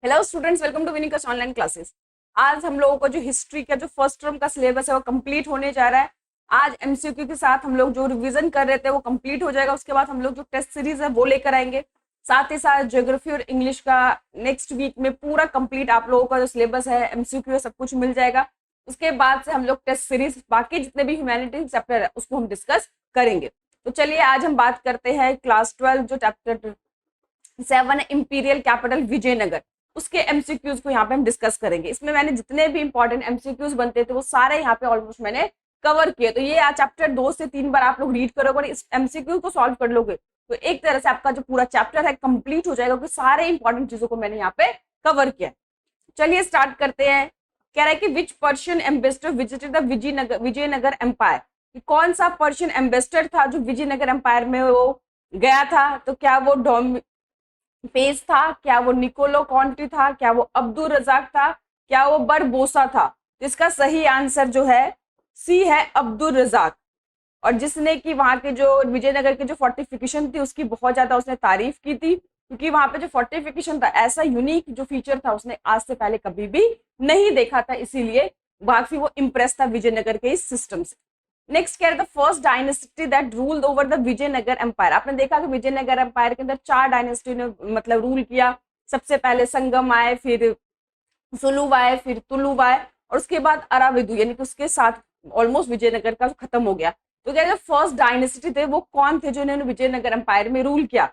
Hello students, welcome to Vinicus online classes. आज हम लोगों का जो हिस्ट्री का जो फर्स्ट टर्म का सिलेबस है वो कंप्लीट होने जा रहा है। आज एमसीक्यू के साथ हम लोग जो रिवीजन कर रहे थे वो कंप्लीट हो जाएगा। उसके बाद हम लोग जो टेस्ट सीरीज है वो लेकर आएंगे। साथ ही साथ ज्योग्राफी और इंग्लिश का नेक्स्ट वीक में पूरा कंप्लीट आप लोगों का जो सिलेबस है, एमसीक्यू है, सब कुछ मिल जाएगा। उसके बाद से हम लोग टेस्ट सीरीज बाकी जितने भी ह्यूमैनिटीज चैप्टर है उसको हम डिस्कस करेंगे। तो चलिए आज हम बात करते हैं क्लास 12 जो चैप्टर 7 इंपीरियल कैपिटल विजयनगर, उसके एमसीक्यूज को यहाँ पे हम डिस्कस करेंगे। इसमें मैंने जितने भी इंपॉर्टेंट एमसीक्यूज बनते थे वो सारे यहाँ पे ऑलमोस्ट मैंने कवर किए। तो ये आज चैप्टर 2 से 3 बार आप लोग रीड करोगे और इस एमसीक्यू को सॉल्व कर लोगे तो एक तरह से आपका जो पूरा चैप्टर है कंप्लीट हो जाएगा, क्योंकि सारे इंपॉर्टेंट चीजों को मैंने यहाँ पे कवर किया। चलिए स्टार्ट करते हैं। कह रहा है कि which Persian ambassador visited the Vijayanagar Empire, कौन सा पर्शियन एम्बेसडर था जो विजयनगर एम्पायर में वो गया था। तो क्या वो पेज था, क्या वो निकोलो कॉन्टी था, क्या वो अब्दुल रजाक था, क्या वो बरबोसा था। तो इसका सही आंसर जो है सी है, अब्दुल रजाक। और जिसने कि वहां के जो विजयनगर की जो फोर्टिफिकेशन थी उसकी बहुत ज्यादा उसने तारीफ की थी, क्योंकि वहां पे जो फोर्टिफिकेशन था ऐसा यूनिक जो फीचर था उसने आज से पहले कभी भी नहीं देखा था, इसीलिए काफी वो इम्प्रेस था विजयनगर के इस सिस्टम से। नेक्स्ट कह रहे the first dynasty that ruled over the Vijayanagar empire. आपने देखा कि विजयनगर एम्पायर के अंदर 4 डायनेस्टी ने मतलब रूल किया। सबसे पहले संगम आए, फिर सुलुव आए, फिर तुलुव आए और उसके बाद अराविदु, यानी कि उसके साथ ऑलमोस्ट विजयनगर का खत्म हो गया। तो क्या जो फर्स्ट डायनेस्टी थे वो कौन थे जो इन्होंने विजयनगर एम्पायर में रूल किया।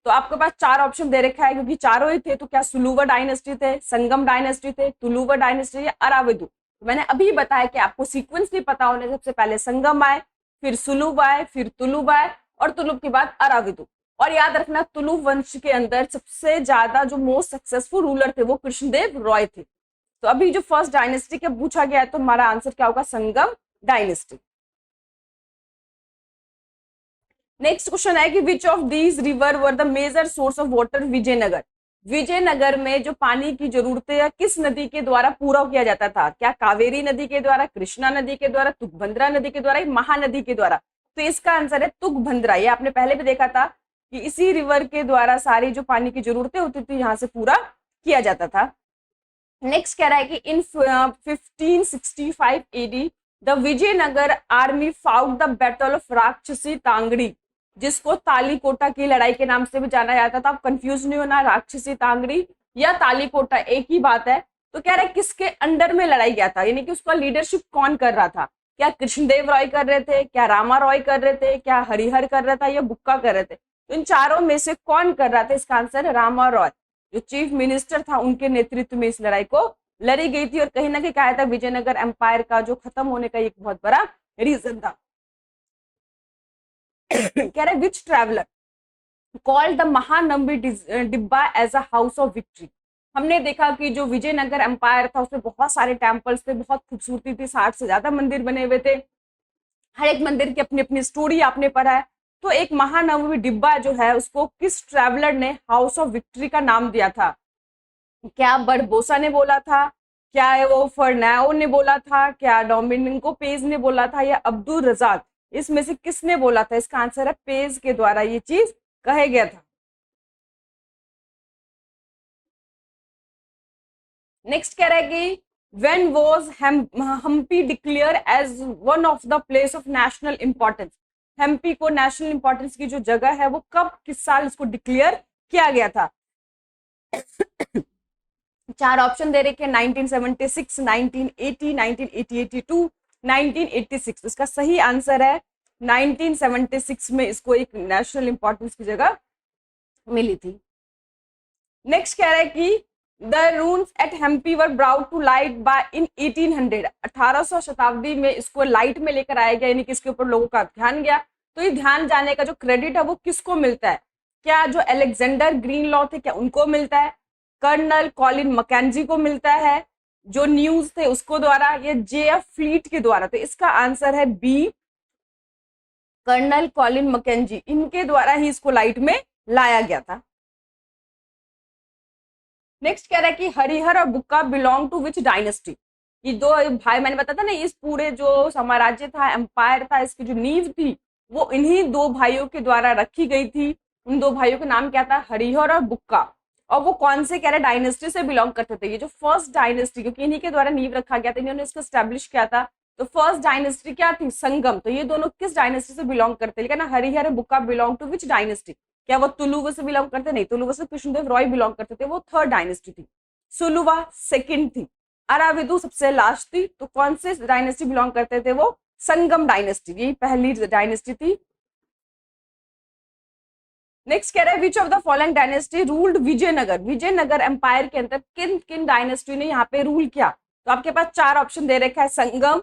तो आपके पास 4 ऑप्शन दे रखा है, क्योंकि चारों ही थे। तो क्या सुलुवा डायनेस्टी थे, संगम डायनेस्टी थे, तुलुवा डायनेस्टी या अराविदु। मैंने अभी बताया कि आपको सीक्वेंस नहीं पता होने, सबसे पहले संगम आए, फिर सुलुव आए, फिर तुलुव आए और तुलुव के बाद अराविदु। और याद रखना तुलुव वंश के अंदर सबसे ज्यादा जो मोस्ट सक्सेसफुल रूलर थे वो कृष्णदेव रॉय थे। तो अभी जो फर्स्ट डायनेस्टी का पूछा गया है तो हमारा आंसर क्या होगा, संगम डायनेस्टी। नेक्स्ट क्वेश्चन है कि which of these river were the major source of water Vijayanagara. Vijayanagara में जो पानी की जरूरतें किस नदी के द्वारा पूरा किया जाता था। क्या कावेरी नदी के द्वारा, कृष्णा नदी के द्वारा, तुंगभद्रा नदी के द्वारा, महानदी के द्वारा। तो इसका आंसर है तुंगभद्रा। ये आपने पहले भी देखा था कि इसी रिवर के द्वारा सारी जो पानी की जरूरतें होती थी यहाँ से पूरा किया जाता था। नेक्स्ट कह रहा है कि in 1565 AD the Vijayanagara army fought the battle of Rakshasi Tangadi, जिसको तालीकोटा की लड़ाई के नाम से भी जाना जाता था। आप कंफ्यूज नहीं होना, राक्षसी तांगड़ी या तालीकोटा एक ही बात है। तो कह रहा है किसके अंडर में लड़ाई गया था, यानी कि उसका लीडरशिप कौन कर रहा था। क्या कृष्णदेव रॉय कर रहे थे, क्या रामा रॉय कर रहे थे, क्या हरिहर कर रहा था या बुक्का कर रहे थे। तो इन चारों में से कौन कर रहा था, इसका आंसर है रामा रॉय। जो चीफ मिनिस्टर था उनके नेतृत्व में इस लड़ाई को लड़ी गई थी और कहीं ना कहीं कहा था विजयनगर एम्पायर का जो खत्म होने का एक बहुत बड़ा रीजन था। कह रहे which traveller called the Mahanavami Dibba as a house of victory. हमने देखा कि जो विजयनगर एम्पायर था उसमें बहुत सारे टेम्पल्स थे, बहुत खूबसूरती थी, 60 से ज्यादा मंदिर बने हुए थे। हर एक मंदिर की अपनी अपनी स्टोरी आपने पढ़ा है। तो एक महानवमी डिब्बा जो है उसको किस ट्रैवलर ने हाउस ऑफ विक्ट्री का नाम दिया था। क्या बरबोसा ने बोला था, क्या वो फर्नाओ ने बोला था, क्या डोमिनिको पेज ने बोला था या अब्दुल रजाक। इसमें से किसने बोला था, इसका आंसर है पेज के द्वारा ये चीज कहा गया था। नेक्स्ट कह रहा है कि when was Hampi declare as one of the place of national importance. Hampi को नेशनल इंपॉर्टेंस की जो जगह है वो कब, किस साल इसको डिक्लेयर किया गया था। 4 ऑप्शन दे रखे हैं, 1976, 1980, 1982, 1986। इसका सही आंसर है 1976 में इसको एक नेशनल इंपॉर्टेंस की जगह मिली थी। नेक्स्ट कह रहा है कि the ruins at Hampi were brought to light by in 1800। 1800 शताब्दी में इसको लाइट में लेकर आया गया, यानी कि इसके ऊपर लोगों का ध्यान गया। तो ये ध्यान जाने का जो क्रेडिट है वो किसको मिलता है। क्या जो अलेक्जेंडर ग्रीन लॉ थे क्या उनको मिलता है, कर्नल कॉलिन मैकेंजी को मिलता है, जो न्यूज थे उसको द्वारा, या जेएफ फ्लीट के द्वारा। तो इसका आंसर है बी, कर्नल कॉलिन मैकेंजी, इनके द्वारा ही इसको लाइट में लाया गया था। नेक्स्ट कह रहा है कि हरिहर और बुक्का बिलोंग टू विच डायनेस्टी। ये दो भाई, मैंने बताया था ना, इस पूरे जो साम्राज्य था, एम्पायर था, इसकी जो नींव थी वो इन्हीं 2 भाइयों के द्वारा रखी गई थी। उन 2 भाइयों का नाम क्या था, हरिहर और बुक्का। और वो कौन से कह रहे डायनेस्टी से बिलोंग करते थे। ये जो फर्स्ट डायनेस्टी, क्योंकि इन्हीं के द्वारा नींव रखा गया था, इन्होंने इसको स्टैब्लिश किया था। तो फर्स्ट डायनेस्टी क्या थी, संगम। तो ये दोनों किस डायनेस्टी से बिलोंग करते हैं, लेकिन ना हरिहर बुक्का बिलोंग टू विच डायनेस्टी, क्या वो तुलुवा से बिलोंग करते, नहीं, तुलुवा से कृष्णदेव रॉय बिलोंग करते थे, वो थर्ड डायनेस्टी थी। सुलुवा सेकंड थी, अराविदु सबसे लास्ट थी। तो कौन से डायनेस्टी बिलोंग करते थे, वो संगम डायनेस्टी, यही पहली डायनेस्टी थी। नेक्स्ट कह रहा है which of the following dynasty ruled Vijayanagara. Vijayanagara empire के अंदर किन किन डायनेस्टी ने यहाँ पे रूल किया। तो आपके पास चार ऑप्शन दे रखा है, Sangama,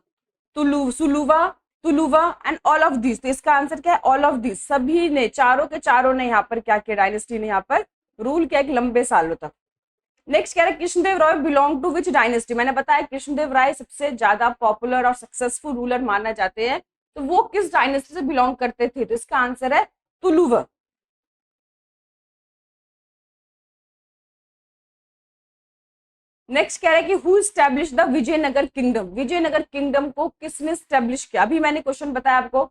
Saluva, Tuluva and all of this. तो इसका आंसर क्या है, ऑल ऑफ दिस, सभी ने, चारों के चारों ने यहाँ पर क्या किया, डायनेस्टी ने यहाँ पर रूल किया एक लंबे सालों तक। नेक्स्ट कह रहा है कृष्णदेव राय बिलोंग टू विच डायनेस्टी। मैंने बताया कृष्णदेव राय सबसे ज्यादा पॉपुलर और सक्सेसफुल रूलर माना जाते हैं, तो वो किस डायनेस्टी से बिलोंग करते थे। तो इसका आंसर है तुलुवा। नेक्स्ट कह रहा है कि who establish the Vijayanagara kingdom. Vijayanagara kingdom को किसने स्टैब्लिश किया। अभी मैंने क्वेश्चन बताया आपको,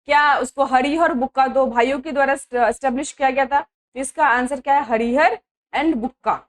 क्या उसको हरिहर बुक्का, दो भाइयों के द्वारा स्टैब्लिश किया गया था। तो इसका आंसर क्या है, हरिहर एंड बुक्का।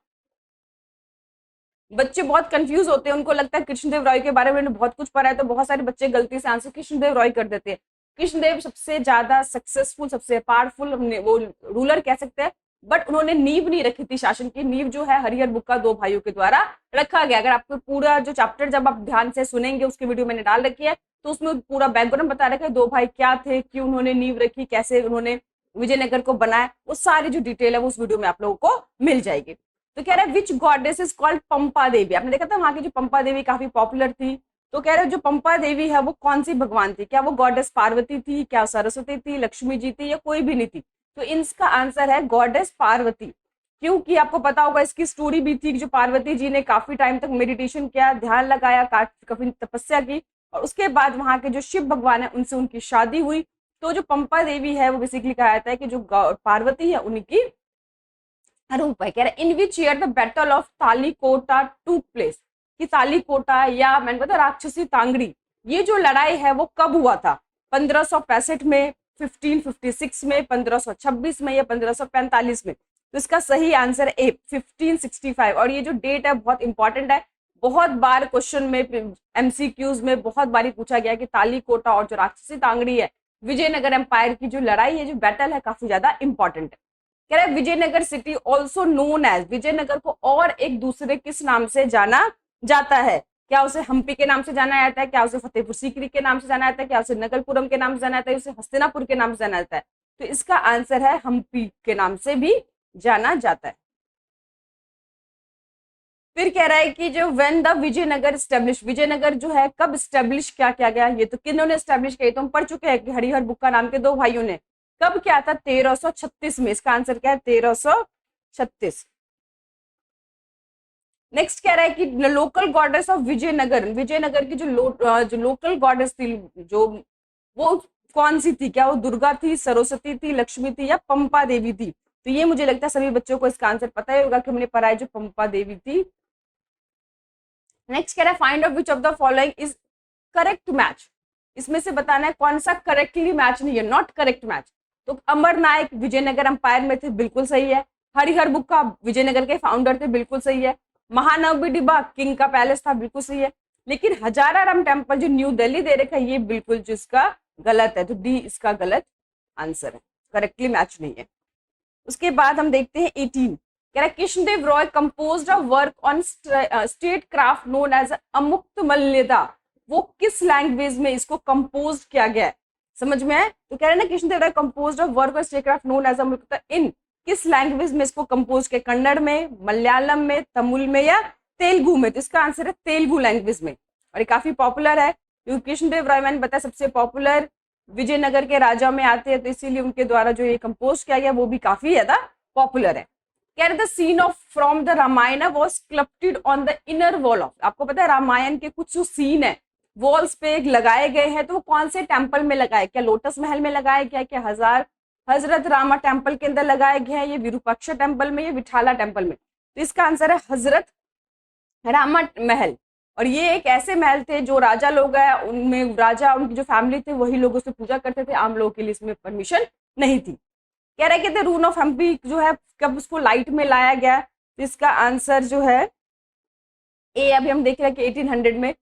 बच्चे बहुत कंफ्यूज होते हैं, उनको लगता है कृष्णदेव रॉय के बारे में बहुत कुछ पढ़ा है, तो बहुत सारे बच्चे गलती से आंसर कृष्णदेव रॉय कर देते हैं। कृष्णदेव सबसे ज्यादा सक्सेसफुल, सबसे पावरफुल वो रूलर कह सकते हैं, बट उन्होंने नींव नहीं रखी थी शासन की। नींव जो है हरिहर बुक्का दो भाइयों के द्वारा रखा गया। अगर आपको पूरा जो चैप्टर जब आप ध्यान से सुनेंगे, उसकी वीडियो मैंने डाल रखी है, तो उसमें पूरा बैकग्राउंड बता रखा है, दो भाई क्या थे, क्यों उन्होंने नींव रखी, कैसे उन्होंने विजयनगर को बनाया, वो सारी जो डिटेल है वो उस वीडियो में आप लोगों को मिल जाएगी। तो कह रहा है विच गॉडेस इज कॉल्ड पंपा देवी। आपने देखा था वहां की जो पंपा देवी काफी पॉपुलर थी। तो कह रहे हैं जो पंपा देवी है वो कौन सी भगवान थी, क्या वो गॉडेस पार्वती थी, क्या सरस्वती थी, लक्ष्मी जी थी, या कोई भी नहीं थी। तो इसका आंसर है गॉडेस पार्वती, क्योंकि आपको पता होगा इसकी स्टोरी भी थी, जो पार्वती जी ने काफी टाइम तक मेडिटेशन किया, ध्यान लगाया, काफी तपस्या की, और उसके बाद वहां के जो शिव भगवान है उनसे उनकी शादी हुई। तो जो पंपा देवी है वो बेसिकली कहा जाता है कि जो पार्वती है उनकी रूप है। कह रहा है in which year the battle of Talikota took place, कि तालीकोटा या मैंने बताया राक्षसी तांगड़ी, ये जो लड़ाई है वो कब हुआ था, 1565 में, 1556 में, 1526 में, या 1545 में। तो इसका सही आंसर है 1565। और ये जो डेट है बहुत इंपॉर्टेंट है, बहुत बार क्वेश्चन में, एमसीक्यूज में बहुत बार पूछा गया कि तालीकोटा और जो राक्षसी तांगड़ी है, विजयनगर एम्पायर की जो लड़ाई है, जो बैटल है, काफी ज्यादा इंपॉर्टेंट है। कह रहा है Vijayanagara city also known as, Vijayanagara को और एक दूसरे किस नाम से जाना जाता है, क्या उसे हम्पी के नाम से जाना जाता है, क्या उसे फतेहपुर सीकरी के नाम से जाना जाता है, क्या उसे नगलपुरम के नाम से जाना जाता है, उसे हस्तिनापुर के नाम से जाना जाता है। तो इसका आंसर है हम्पी के नाम से भी जाना जाता है। फिर कह रहा है कि जो when the Vijayanagara establish, Vijayanagara जो है कब स्टैब्लिश क्या किया गया, ये तो किन्होंने स्टैब्लिश किया, तो हम पढ़ चुके हैं कि हरिहर बुक्का नाम के दो भाइयों ने। कब क्या था, 1336 में। इसका आंसर क्या है, 1336। नेक्स्ट कह रहा है कि local goddess of Vijayanagara, Vijayanagara की जो लोकल गॉडेस थी, जो वो कौन सी थी, क्या वो दुर्गा थी, सरस्वती थी, लक्ष्मी थी, या पंपा देवी थी। तो ये मुझे लगता है सभी बच्चों को इसका आंसर पता ही होगा कि हमने पढ़ा है जो पंपा देवी थी। नेक्स्ट कह रहा है find out which of the following is correct match, इसमें से बताना है कौन सा करेक्टली मैच नहीं है, नॉट करेक्ट मैच। तो अमर नायक विजयनगर एम्पायर में थे, बिल्कुल सही है। हरिहर बुक्का विजयनगर के फाउंडर थे, बिल्कुल सही है। महानवमी डिब्बा किंग का पैलेस था, बिल्कुल सही है। लेकिन हजाराराम टेम्पल जो न्यू दिल्ली दे रखा है, ये बिल्कुल जिसका गलत है, तो डी इसका गलत आंसर है, करेक्टली मैच नहीं है। उसके बाद हम देखते हैं 18, कह रहा है Krishnadeva Raya composed a work on statecraft known as Amuktamalyada, वो किस लैंग्वेज में इसको कंपोज किया गया है, समझ में है। तो कह रहे हैं ना Krishnadeva Raya composed of work on statecraft known as Amukta, इन किस लैंग्वेज में इसको कंपोज किया, कन्नड़ में, मलयालम में, तमिल में, या तेलुगु में। तो इसका आंसर है तेलुगु लैंग्वेज में, और ये काफी पॉपुलर है क्योंकि कृष्णदेव राय मैंने बताया सबसे पॉपुलर विजयनगर के राजा में आते हैं, तो इसीलिए उनके द्वारा जो ये कंपोज किया गया वो भी काफी ज्यादा पॉपुलर है। कह रहे the scene of from the Ramayana was sculpted on the inner wall of, आपको पता है रामायण के कुछ जो सीन है वॉल्स पे लगाए गए हैं, तो वो कौन से टेम्पल में लगाए, क्या लोटस महल में लगाया गया, क्या हजरत रामा टेम्पल के अंदर लगाए गए हैं, ये विरूपाक्ष टेम्पल में, या विठाला टेम्पल में। तो इसका आंसर है हजरत रामा महल। और ये एक ऐसे महल थे जो राजा लोग हैं, उनमें राजा उनकी जो फैमिली थे वही लोग उससे पूजा करते थे, आम लोगों के लिए इसमें परमिशन नहीं थी। कह रहे कि रून ऑफ हम्पी जो है कब उसको लाइट में लाया गया, तो इसका आंसर जो है ए, अभी हम देख रहे हैं कि 1800 में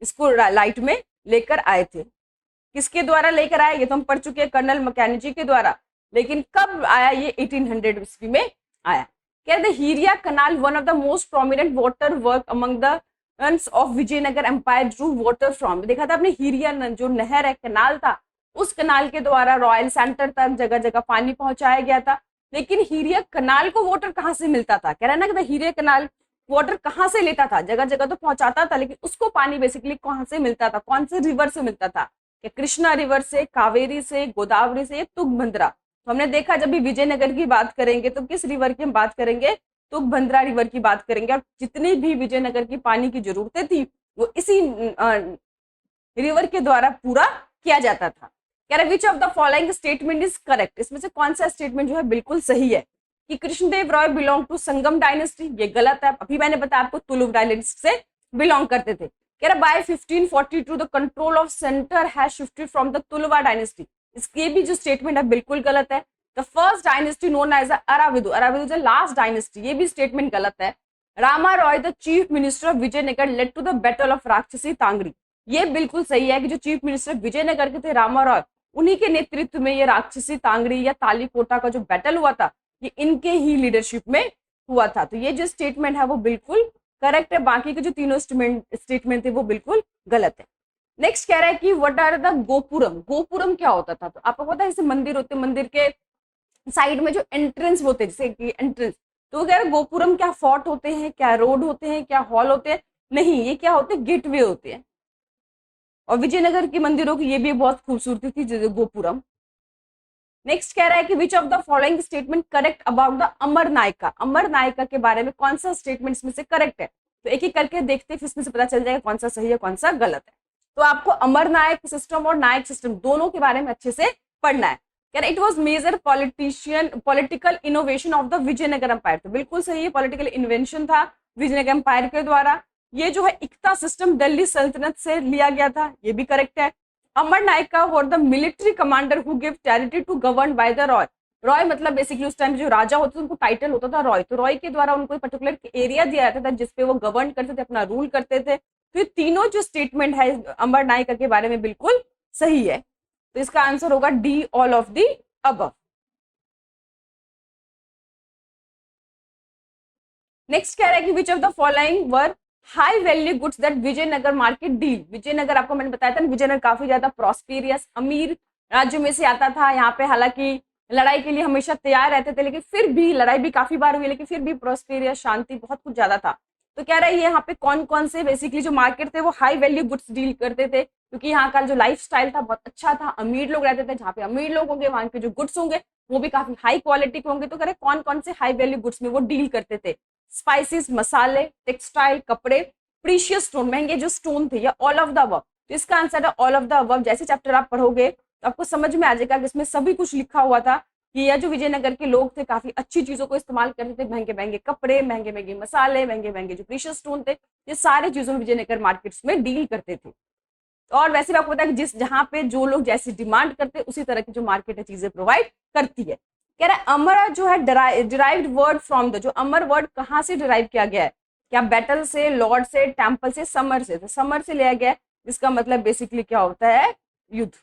इसको लाइट में लेकर आए थे। किसके द्वारा लेकर आए, ये तो हम पढ़ चुके हैं, कर्नल मैकेनिजी के द्वारा। लेकिन कब आया ये, 1800 ईस्वी में आया। कह रहे Hiriya canal one of the most prominent water work among the of Vijayanagar Empire drew water from. देखा था आपने, हीरिया जो नहर है, कनाल था, उस कनाल के द्वारा रॉयल सेंटर तक जगह जगह पानी पहुंचाया गया था। लेकिन हीरिया कनाल को वाटर कहाँ से मिलता था, कह रहा है ना कि हीरिया कनाल वाटर कहाँ से लेता था, जगह जगह तो पहुंचाता था, लेकिन उसको पानी बेसिकली कहाँ से मिलता था, कौन से रिवर से मिलता था, क्या कृष्णा रिवर से, कावेरी से, गोदावरी से, तुंगभद्रा। तो हमने देखा जब भी विजयनगर की बात करेंगे तो किस रिवर की हम बात करेंगे, तुंगभद्रा रिवर की बात करेंगे। और जितनी भी विजयनगर की पानी की जरूरतें थी वो इसी रिवर के द्वारा पूरा किया जाता था। कह रहे विच of the following statement is correct, इसमें से कौन सा स्टेटमेंट जो है बिल्कुल सही है, कि कृष्णदेव राय बिलोंग टू संगम डायनेस्टी, ये गलत है। अभी मैंने बताया आपको तुलुव डायनेस्टी से बिलोंग करते थे। कह रहा by 1542 the control of centre has shifted from the Tuluva dynasty, इसके भी जो स्टेटमेंट है बिल्कुल गलत है। The first dynasty known as Aravidu, Aravidu is the last dynasty, ये भी स्टेटमेंट गलत है। Rama Roy the chief minister of Vijayanagara led to the battle of Rakshasi Tangadi, ये बिल्कुल सही है कि जो चीफ मिनिस्टर विजयनगर के थे रामा रॉय, उन्हीं के नेतृत्व में ये राक्षसी तांगड़ी या तालीकोटा का जो बैटल हुआ था ये इनके ही लीडरशिप में हुआ था। तो ये जो स्टेटमेंट है वो बिल्कुल करेक्ट है, बाकी के जो तीनों स्टेटमेंट थे वो बिल्कुल गलत है। नेक्स्ट कह रहा है कि what are the gopuram, gopuram क्या होता था, तो आपको पता है जैसे मंदिर होते, मंदिर के साइड में जो एंट्रेंस होते हैं, जैसे एंट्रेंस, तो कह रहे गोपुरम क्या फोर्ट होते हैं, क्या रोड होते हैं, क्या हॉल होते हैं, नहीं, ये क्या होते हैं, गेटवे होते हैं। और विजयनगर के मंदिरों की ये भी बहुत खूबसूरती थी जैसे गोपुरम। नेक्स्ट कह रहा है कि which of the following statement correct about the Amara Nayaka, Amara Nayaka के बारे में कौन सा स्टेटमेंट इसमें से करेक्ट है, तो एक एक करके देखते हैं, फिर इसमें से पता चल जाएगा कौन सा सही है कौन सा गलत है। तो आपको अमर नायक सिस्टम और नायक सिस्टम दोनों के बारे में अच्छे से पढ़ना है। कह रहा it was major political innovation of the Vijayanagar empire, तो बिल्कुल सही है, पॉलिटिकल इन्वेंशन था विजयनगर एम्पायर के द्वारा। ये जो है इक्ता सिस्टम दिल्ली सल्तनत से लिया गया था, ये भी करेक्ट है। Amara Nayaka were the military commander who give territory to govern by the Raya, Raya मतलब बेसिकली उस टाइम जो राजा होते थे उनको टाइटल होता था रॉय, तो रॉय के द्वारा उनको पर्टिकुलर एरिया दिया जाता था जिसपे वो गवर्न करते थे, अपना रूल करते थे। तो ये तीनों जो स्टेटमेंट है अमर नायका के बारे में बिल्कुल सही है, तो इसका आंसर होगा D, all of the above. Next कह रहा है कि which of the following were high value goods that Vijayanagara market deal, Vijayanagara आपको मैंने बताया था विजयनगर काफी ज्यादा प्रॉस्पेरियस अमीर राज्यों में से आता था। यहाँ पे हालांकि लड़ाई के लिए हमेशा तैयार रहते थे, लेकिन फिर भी लड़ाई भी काफी बार हुई, लेकिन फिर भी प्रॉस्पेरियस, शांति बहुत कुछ ज्यादा था। तो कह रहा है यहाँ पे कौन कौन से बेसिकली जो मार्केट थे वो हाई वैल्यू गुड्स डील करते थे, क्योंकि यहाँ का जो लाइफ स्टाइल था बहुत अच्छा था, अमीर लोग रहते थे, जहाँ पे अमीर लोग होंगे वहां के जो गुड्स होंगे वो भी काफी हाई क्वालिटी के होंगे। तो कह रहे कौन कौन से हाई वैल्यू गुड्स में वो डील करते थे, स्पाइसेस, मसाले, टेक्सटाइल, कपड़े, प्रीशियस स्टोन, महंगे जो स्टोन थे, या ऑल ऑफ द अबव। तो इसका आंसर है ऑल ऑफ द अबव। जैसे चैप्टर आप पढ़ोगे तो आपको समझ में आ जाएगा कि इसमें सभी कुछ लिखा हुआ था कि यह जो विजयनगर के लोग थे काफी अच्छी चीजों को इस्तेमाल करते थे, महंगे महंगे कपड़े, महंगे महंगे मसाले, महंगे महंगे जो प्रीशियस स्टोन थे, ये सारी चीजों में विजयनगर मार्केट्स में डील करते थे। और वैसे भी आपको पता है कि जिस जहां पे जो लोग जैसी डिमांड करते उसी तरह की जो मार्केट है चीजें प्रोवाइड करती है। कह रहा है अमर जो है डिराइव्ड वर्ड फ्रॉम द, जो अमर वर्ड कहाँ से डिराइव किया गया है, क्या बैटल से, लॉर्ड से, टेम्पल से, समर से, तो समर से लिया गया है, इसका मतलब बेसिकली क्या होता है, युद्ध।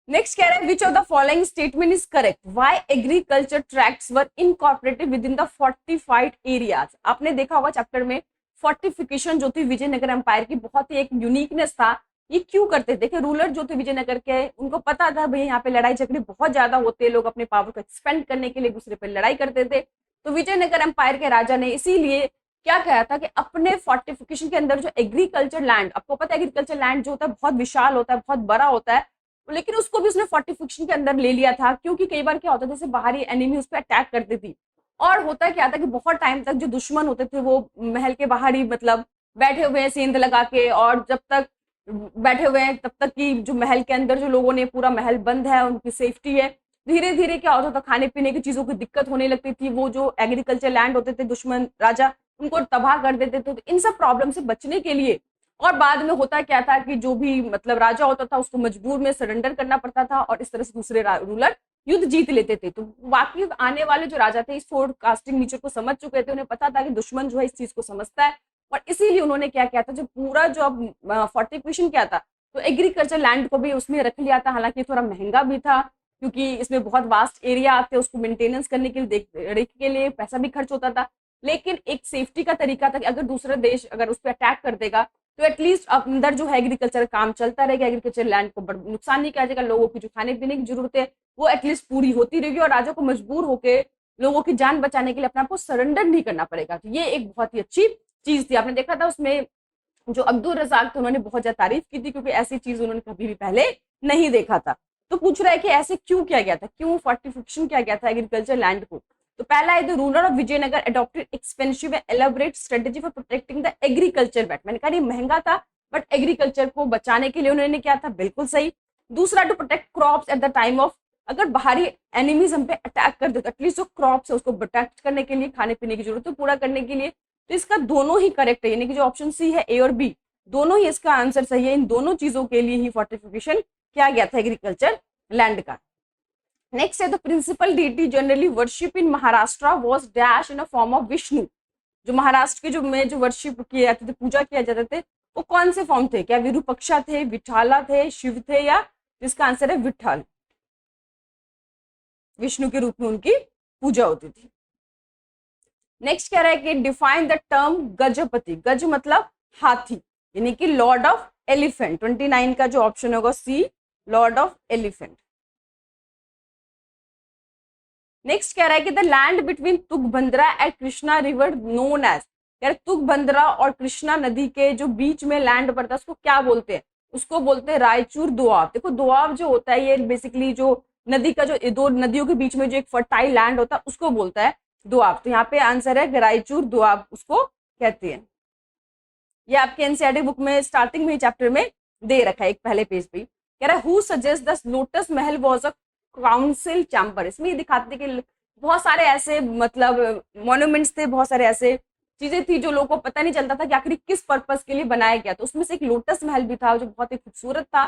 नेक्स्ट कह रहा है which of the following statement is correct, why agriculture tracts were incorporated with in the fortified areas. आपने देखा होगा चैप्टर में फोर्टिफिकेशन जो थी विजयनगर एम्पायर की बहुत ही एक यूनिकनेस था, ये क्यों करते थे, देखिए रूलर जो थे विजयनगर के उनको पता था भाई यहाँ पे लड़ाई झगड़े बहुत ज्यादा होते हैं, लोग अपने पावर को एक्सपेंड करने के लिए दूसरे पे लड़ाई करते थे। तो विजयनगर एम्पायर के राजा ने इसीलिए क्या कहा था कि अपने फोर्टिफिकेशन के अंदर जो एग्रीकल्चर लैंड, आपको पता है एग्रीकल्चर लैंड जो होता है बहुत विशाल होता है, बहुत बड़ा होता है, लेकिन उसको भी उसने फोर्टिफिकेशन के अंदर ले लिया था, क्योंकि कई बार क्या होता था जैसे बाहरी एनिमी उस पर अटैक करती थी, और होता क्या था कि बहुत टाइम तक जो दुश्मन होते थे वो महल के बाहर ही मतलब बैठे हुए हैं सेंध लगा के, और जब तक बैठे हुए हैं तब तक की जो महल के अंदर जो लोगों ने पूरा महल बंद है, उनकी सेफ्टी है, धीरे धीरे क्या होता था खाने पीने की चीजों की दिक्कत होने लगती थी, वो जो एग्रीकल्चर लैंड होते थे दुश्मन राजा उनको तबाह कर देते थे। तो इन सब प्रॉब्लम से बचने के लिए, और बाद में होता क्या था कि जो भी मतलब राजा होता था उसको मजबूर में सरेंडर करना पड़ता था और इस तरह से दूसरे रूलर युद्ध जीत लेते थे। तो बाकी आने वाले जो राजा थे इस फोरकास्टिंग नेचर को समझ चुके थे, उन्हें पता था कि दुश्मन जो है इस चीज को समझता है, और इसीलिए उन्होंने क्या किया था, जो पूरा जो अब फोर्टिफिकेशन किया था, तो एग्रीकल्चर लैंड को भी उसमें रख लिया था। हालांकि थोड़ा महंगा भी था, क्योंकि इसमें बहुत वास्ट एरिया आते, उसको मेंटेनेंस करने के लिए, देख रेख के लिए पैसा भी खर्च होता था, लेकिन एक सेफ्टी का तरीका था कि अगर दूसरा देश अगर उस पर अटैक कर देगा तो एटलीस्ट अंदर जो है एग्रीकल्चर काम चलता रहेगा, एग्रीकल्चर लैंड को नुकसान नहीं किया जाएगा, लोगों की जो खाने पीने की जरूरत है वो एटलीस्ट पूरी होती रहेगी, और राजा को मजबूर होकर लोगों की जान बचाने के लिए अपने आप को सरेंडर नहीं करना पड़ेगा। तो ये एक बहुत ही अच्छी चीज थी। आपने देखा था उसमें जो अब्दुल रजाक थे उन्होंने बहुत ज्यादा तारीफ की थी, क्योंकि ऐसी चीज उन्होंने कभी भी पहले नहीं देखा था। तो पूछ रहा है कि ऐसे क्यों किया गया था, क्यों फोर्टिफिकेशन किया गया था एग्रीकल्चर लैंड को। तो पहला है, the ruler of Vijayanagara adopted expensive and elaborate strategy for protecting the agriculture belt. मैंने कहा ये महंगा था, बट एग्रीकल्चर को बचाने के लिए उन्होंने किया था, बिल्कुल सही। दूसरा, to protect crops at the time of, अगर बाहरी एनिमीज हम पे अटैक कर देते, एटलीस्ट जो क्रॉप्स है उसको प्रोटेक्ट करने के लिए, खाने पीने की जरूरत पूरा करने के लिए। तो इसका दोनों ही करेक्ट है, यानी कि जो ऑप्शन सी है, ए और बी, दोनों ही इसका आंसर सही है। इन दोनों चीजों के लिए ही फोर्टिफिकेशन किया गया था एग्रीकल्चर लैंड का। नेक्स्ट है, the principal deity generally worship in Maharashtra was dash in a form of Vishnu. जो महाराष्ट्र के जो में जो वर्शिप किए जाते थे, पूजा किया जाते थे, वो कौन से फॉर्म थे? क्या विरूपक्षा थे, विठाला थे, शिव थे, या इसका आंसर है विठल, विष्णु के रूप में उनकी पूजा होती थी। नेक्स्ट कह रहा है कि डिफाइन द टर्म गजपति। गज मतलब हाथी, यानी कि लॉर्ड ऑफ एलिफेंट। 29 का जो ऑप्शन होगा C, lord of elephant. Next कह रहा है कि the land between Tungabhadra and Krishna river known as. यार तुंगभद्रा और कृष्णा नदी के जो बीच में लैंड पड़ता है उसको क्या बोलते हैं? उसको बोलते हैं रायचूर दोआब। देखो दोआब जो होता है ये बेसिकली जो नदी का जो दो नदियों के बीच में जो एक फर्टाइल लैंड होता है उसको बोलता है दोआब। तो यहाँ पे आंसर है रायचूर दोआब उसको कहते हैं। ये आपके एनसीईआरटी बुक में स्टार्टिंग में चैप्टर में दे रखा है, एक पहले पेज पे। कह रहा है who suggest the lotus Mahal was a council chamber. इसमें ये दिखाते कि बहुत सारे ऐसे मतलब मॉन्यूमेंट्स थे, बहुत सारे ऐसे चीजें थी जो लोगों को पता नहीं चलता था कि आखिर किस पर्पस के लिए बनाया गया। तो उसमें से एक लोटस महल भी था जो बहुत ही खूबसूरत था।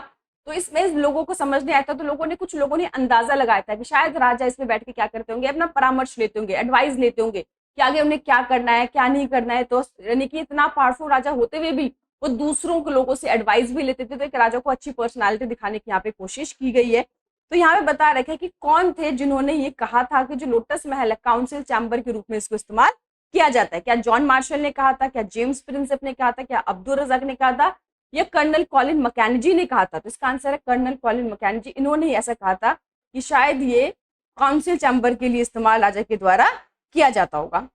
तो इसमें लोगों को समझ नहीं आया था, तो कुछ लोगों ने अंदाजा लगाया था कि शायद राजा इसमें बैठ के क्या करते होंगे, अपना परामर्श लेते होंगे, एडवाइस लेते होंगे कि आगे उन्हें क्या करना है क्या नहीं करना है। तो यानी कि इतना पावरफुल राजा होते हुए भी वो दूसरों के लोगों से एडवाइस भी लेते थे। तो एक राजा को अच्छी पर्सनालिटी दिखाने की यहाँ पे कोशिश की गई है। तो यहाँ पे बता रखे कि कौन थे जिन्होंने ये कहा था कि जो लोटस महल है काउंसिल चैम्बर के रूप में इसको इस्तेमाल किया जाता है। क्या जॉन मार्शल ने कहा था, क्या जेम्स प्रिंसेप ने कहा था, क्या अब्दुल रजाक ने कहा था, या कर्नल कॉलिन मैकेंजी ने कहा था? तो इसका आंसर है कर्नल कॉलिन मैकेंजी। इन्होंने ऐसा कहा था कि शायद ये काउंसिल चैम्बर के लिए इस्तेमाल राजा के द्वारा किया जाता होगा।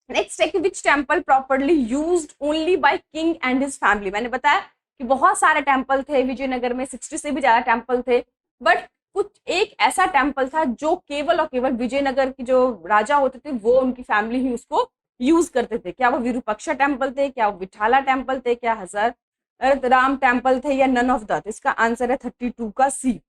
नेक्स्ट है कि which temple properly used only by king and his family. मैंने बताया कि बहुत सारे टेम्पल थे विजयनगर में, 60 से भी ज्यादा टेम्पल थे, बट कुछ एक ऐसा टेम्पल था जो केवल और केवल विजयनगर की जो राजा होते थे वो उनकी फैमिली ही उसको यूज करते थे। क्या वो विरूपाक्षा टेम्पल थे, क्या वो विठाला टेम्पल थे, क्या हजार राम टेम्पल थे, या नन ऑफ द? इसका आंसर है 32 का सी,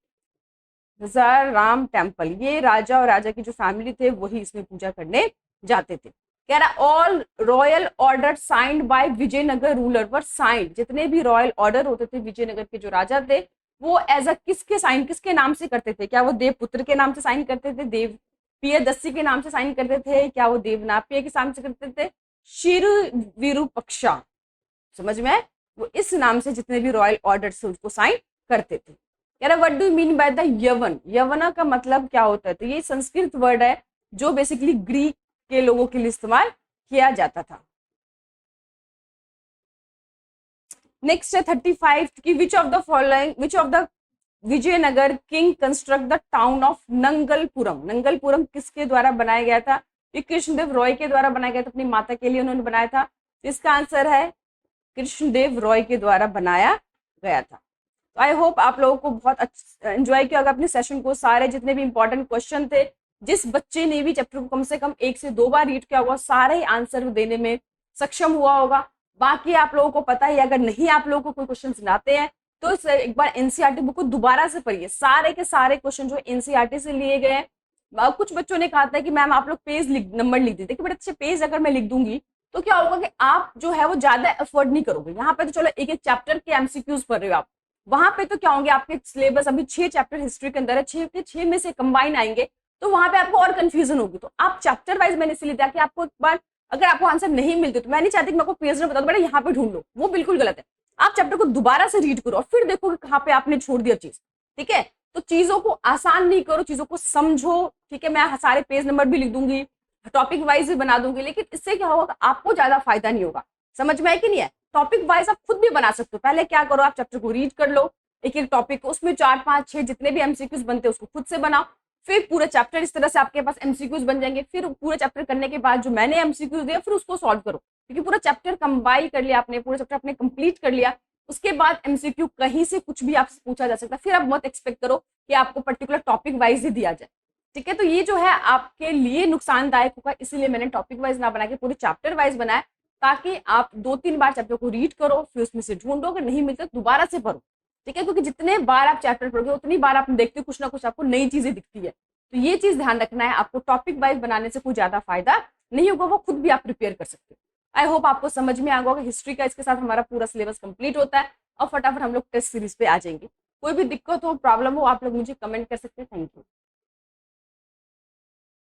हजार राम टेम्पल। ये राजा और राजा की जो फैमिली थे वही इसमें पूजा करने जाते थे। कह रहा all royal order signed by Vijayanagara ruler were signed. जितने भी रॉयल ऑर्डर होते थे विजयनगर के जो राजा थे वो एज अ किसके साइन, किसके नाम से करते थे? क्या वो देवपुत्र के नाम से साइन करते थे, देव प्रियदर्शी के नाम से साइन करते थे, क्या वो देवनाप्रिय के नाम से करते थे, शिर विरूपक्षा? समझ में? वो इस नाम से जितने भी रॉयल ऑर्डर से उसको साइन करते थे। कह रहा what do mean by the यवन। यवना का मतलब क्या होता है? तो ये संस्कृत वर्ड है जो बेसिकली ग्रीक के लोगों के लिए इस्तेमाल किया जाता था। नेक्स्ट है 35 की which of the following, which of the Vijayanagar king construct the town of Nangalpuram. Nangalpuram किसके द्वारा बनाया गया था? ये कृष्णदेव रॉय के द्वारा बनाया गया था, अपनी माता के लिए उन्होंने बनाया था। इसका आंसर है कृष्णदेव रॉय के द्वारा बनाया गया था। तो आई होप आप लोगों को बहुत अच्छा एंजॉय किया होगा अपने सेशन को। सारे जितने भी इंपॉर्टेंट क्वेश्चन थे, जिस बच्चे ने भी चैप्टर को कम से कम 1 से 2 बार रीड किया होगा सारे ही आंसर देने में सक्षम हुआ होगा। बाकी आप लोगों को पता ही, अगर नहीं आप लोगों को कोई क्वेश्चन आते हैं तो एक बार एनसीईआरटी बुक को दोबारा से पढ़िए। सारे के सारे क्वेश्चन जो एनसीईआरटी से लिए गए हैं। कुछ बच्चों ने कहा था कि मैम आप लोग पेज नंबर लिख दीजिए, बड़े अच्छे पेज अगर मैं लिख दूंगी तो क्या होगा कि आप जो है वो ज्यादा एफर्ट नहीं करोगे। यहाँ पे तो चलो एक एक चैप्टर के एमसीक्यूज पढ़ रहे हो आप, वहां पे तो क्या होंगे, आपके सिलेबस अभी 6 चैप्टर हिस्ट्री के अंदर है, 6 के 6 में से कंबाइन आएंगे, तो वहां पे आपको और कंफ्यूजन होगी। तो आप चैप्टर वाइज मैंने इसलिए दिया कि आपको एक बार अगर आपको आंसर नहीं मिलते, तो मैं नहीं चाहती कि मैं आपको पेज में बता दूं बेटा यहाँ पे ढूंढ लो, वो बिल्कुल गलत है। आप चैप्टर को दोबारा से रीड करो और फिर देखो कि कहाँ पे आपने छोड़ दिया चीज, ठीक है। तो चीजों को आसान नहीं करो, चीजों को समझो, ठीक है। मैं सारे पेज नंबर भी लिख दूंगी, टॉपिक वाइज भी बना दूंगी, लेकिन इससे क्या होगा, आपको ज्यादा फायदा नहीं होगा। समझ में है कि नहीं है? टॉपिक वाइज आप खुद भी बना सकते हो। पहले क्या करो, आप चैप्टर को रीड कर लो, एक एक टॉपिक को, उसमें 4 5 6 जितने भी एमसीक्यूज बनते हैं उसको खुद से बनाओ। फिर पूरे चैप्टर इस तरह से आपके पास एमसीक्यूज बन जाएंगे। फिर पूरे चैप्टर करने के बाद जो मैंने एमसीक्यूज दिया, फिर उसको सॉल्व करो, क्योंकि पूरा चैप्टर कंबाइन कर लिया आपने, पूरा चैप्टर आपने कंप्लीट कर लिया। उसके बाद एमसीक्यू कहीं से कुछ भी आपसे पूछा जा सकता है, फिर आप मत एक्सपेक्ट करो कि आपको पर्टिकुलर टॉपिक वाइज ही दिया जाए, ठीक है। तो ये जो है आपके लिए नुकसानदायक होगा, इसीलिए मैंने टॉपिक वाइज ना बना के पूरे चैप्टर वाइज बनाया, ताकि आप 2-3 बार चैप्टर को रीड करो, फिर उसमें से ढूंढो, अगर नहीं मिलता दोबारा से पढ़ो, ठीक है। क्योंकि जितने बार आप चैप्टर पढ़ोगे उतनी बार आप देखते हो कुछ ना कुछ आपको नई चीजें दिखती है। तो ये चीज ध्यान रखना है, आपको टॉपिक वाइज बनाने से कोई ज्यादा फायदा नहीं होगा, वो खुद भी आप प्रिपेयर कर सकते हो। आई होप आपको समझ में आ गया होगा। हिस्ट्री का इसके साथ हमारा पूरा सिलेबस कंप्लीट होता है और फटाफट हम लोग टेस्ट सीरीज पे आ जाएंगे। कोई भी दिक्कत हो, प्रॉब्लम हो, आप लोग मुझे कमेंट कर सकते हैं। Thank you.